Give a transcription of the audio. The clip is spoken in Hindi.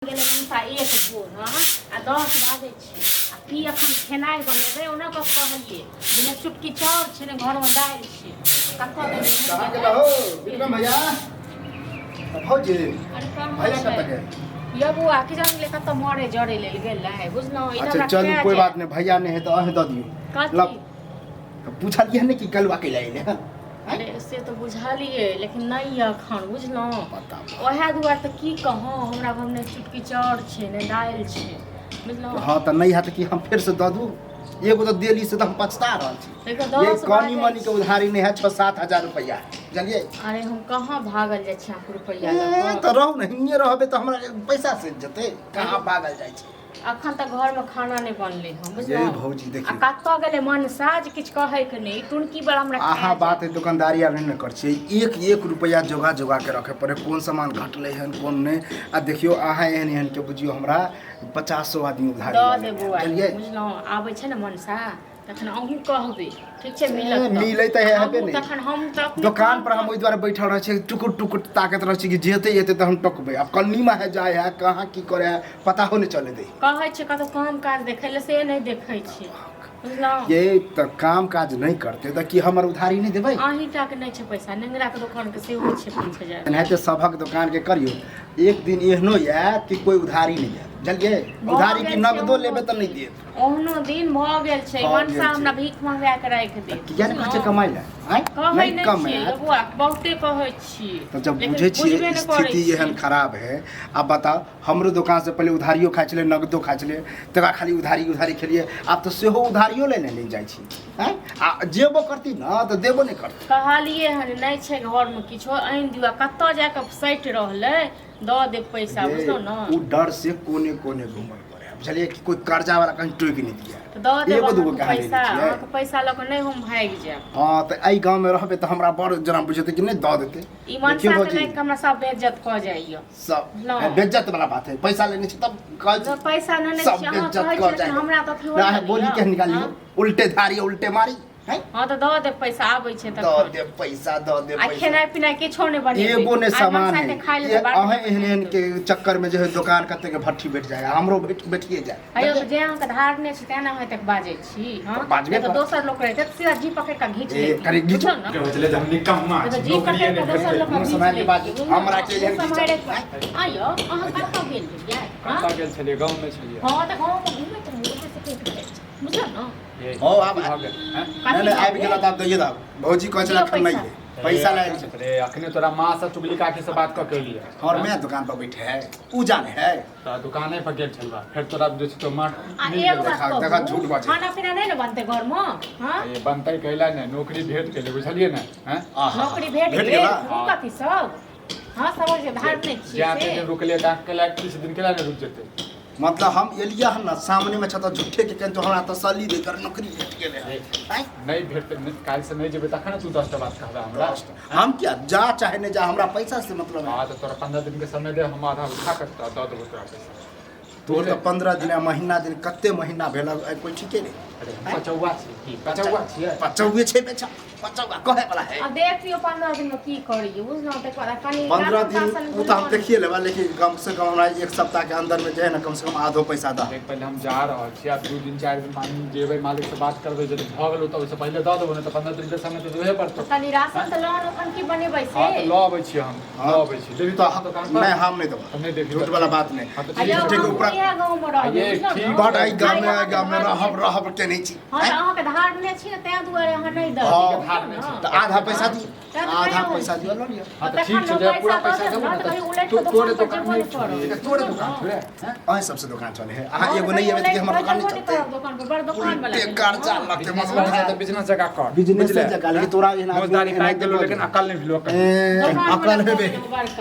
गेलै मनसा एक भोर आ 10 बाजै छै आ की एखन खेनाइ बनेबै ओना कऽ कहलिए बिना चुटकी चाउर छै ने घर में दालि छै कतऽ देबै कहाँ गेला हो विक्रम भैया भौजी अरे कहाँ भैया छै कतऽ गेल ये बुआ की जान ले कतऽ मरे जड़े लेल गेलै बुझलौ ई अच्छा चल कोई बात नहीं भैया ने है तो अहे दऽ दियो कथी पूछलिए ने कि कलवा के लाइले अरे से तो बुझलिए लेकिन नहीं अखन बुझलौ पता ओहे दुआर त की कहूं हमरा घर में चुटकी चाउर छै ने दालि छै बुझलौ हां त नहीं है त कि हम फिर से दऽ दू एगो तो देली से तो हम पछता रहल छी ये कनी मनी के उधारी नहीं है 6-7 हजार रुपया जानलिए अरे हम कहाँ भागल जाय छी रुपया ल त रहू न हिन्ने रहबे त हमरा पैसा से जते कहाँ भागल जाय छी अखन तक घर में खाना नहीं बनले हम बुझलौ ये भौजी देखिए आ कत्तो गेले मन साज किछ कहै के नहीं टुनकी बड़ा हमरा आहा बात है दुकानदारी आब नहीं कर छी एक रुपया जोगा जोगा के रखे पड़े कौन सामान घटले हन कौन नहीं आ देखियो आहा एहन एहन के बुझियो हमरा 50 आदमी उधारी दऽ देबो बुझलौ आबै छै न मनसा तखन अहूँ कहबे ठीक छै मिलै त हेबे नहीं तखन हम त दुकान पर हम ओइ द्वारा बैठल रह छी टुकुर टुकुर ताकत रह छी कि जेते जेते त हम टकबे अब कन्नी में है जाय है कहां की करे है पता हो नहीं चले दे कहै छै कतो काम काज देखै ले से नहीं देखै छै बुझलौ ये त काम काज नहीं करते त कि हमर उधारी नहीं देबै आही टा के नहीं छै पैसा नेंगरा के दुकान के सेहो छै 5000 एनाहिते सभक दुकान के करियो एक दिन एहनो या कि कोई उधारी नहीं है जानलिए उधारी की नगदो लेबे त नहीं देत ओहनो दिन भ गेल छै मनसा हमरा भीख मंगा के राख दे किया ने कहै कमाइ ले आइ कहै नहीं छियै बुआ बहुते कहै छी तो जब बुझे छियै स्थिति एहन खराब है अब बताओ हमरो दुकान से पहले उधारियो खाइ छले नगदो खाइ छले तकरा खाली उधारी खेलिए अब तो सेहो उधारियो लेने ले जाइ छी हैं आ जेबो करती न त देबो नहीं करती कहलिए हन नहीं छै घर में किछो आइन दिवा कत्तो जाके सैट रहलै द दे पैसा बुझलो न उ डर से कोने कोने घुमल पड़े बुझलिए कि कोई कर्जा वाला कहीं टोक नहीं दिया तो द दे एगो दूगो कहानी पैसा अहाँके पैसा ल के नहीं हम भाग जाब हां त एई गांव में रहबे त हमरा बड़ जना बुझते कि नहीं द देते ई मनसा के नहीं हमरा सब बेइज्जत क जाइयो सब बेइज्जत वाला बात है पैसा लेने छी तब कह पैसा नहीं छै अहाँ कहै छी हमरा त फिर बोली के निकालियो उल्टे धारी उल्टे मारी हां तो द दे पैसा आबै छै त द दे पैसा आ खेनाइ पिनाइ किछो नहीं बनेबै एगो ने सामान है अहे एहन एहन के चक्कर में जो है दुकान कते के भट्ठी बैठ जाए हमरो बैठिए जाए अयो जे अहाँ के धारने छी तेना होय तक बाजै छी हां तो दोसर लोग रहते सीधा जी पकड़ के घीच ले करे घीच के होतले हम निकम्मा जी पकड़ के दोसर लोग समय के बाद हमरा के एहन घीच आयो अहाँ कतऽ गेल रहियै कतऽ गेल छलिए गांव में छलिए हां त गांव में घुमै त मुझे से के बुझल न हो अब नहीं आबि गेला त दैए दा भौजी कहै छला कि नहीं है पैसा लायल छै रे अखने तोरा मां से चुगली काकी से बात क के लिए और मैं दुकान पर बैठे है उ जाने है त दुकाने पर गेल छलवा फिर तोरा जे छै तो मार देखा झूठ बात खाना पीना नहीं न बनते घर में हां ये बनतै कैला ने नौकरी भेट गेलै बुझलिए ने हैं नौकरी भेट गेल कथि सब हां समझ के धार नहीं छी जाते दिन रुकले का केला 30 दिन केला ने रुक जेते मतलब हम एलिया हन ना सामने में छता झूठे के तो हमरा तसल्ली दे कर नौकरी भेट गेले है नहीं भेटते काल से नहीं जेबे तखन तू 10 टा बात कहबा हमरा हम क्या जा चाहे नहीं जा हमरा पैसा से मतलब है हां तो तोरा 15 दिन के समय दे हम आधा उठा के द देबो तोरा पैसा तोर तो 15 दिन महीना दिन कते महीना भेल कोई ठीके नहीं अरे 50 छी की 50 छियै 50 छै बेचा 50 कहे वाला है अब देखियो 15 दिन में की करियो बुझलो त कनी 15 दिन उ त हम देखिए लेबा लेकिन कम से कम हमरा एक सप्ताह के अंदर में जे है ना कम से कम आधो पैसा दा पहले हम जा रहल छी अब 2 दिन 4 दिन मान जेबै मालिक से बात करबै जब भ गेल त ओसे पहले द देबो ने त 15 दिन के समय त देबे पड़तो कनी राशन त लोन अपन की बनेबै से हां ल आबै छी हम ल आबै छी देबी तो दुकान पर नहीं हम नहीं देबो हम नहीं देखी झूठ वाला बात नहीं झूठे के ऊपर ये ठीक बड़ आई गांव में रहब के नहीं छी हां अहाँ के धार ने छी त दुआरे अहाँ नहीं द त आधा पैसा दी आधा पैसा दियो लो लियो हां त ठीक छै पूरा पैसा देबो न तो तोरे दुकान में तोरे दुकान थोड़े अहे सबसे दुकान चले है आहा एगो नहीं है कि हमर दुकान नहीं चलते दुकान पर बड़ दुकान वाला कर्जा लगते मतलब बिजनेस जगह कर बिजनेस जगह लेकिन तोरा रोजगारी पाइ गेलो लेकिन अकल नहीं भेलो अकल हेबे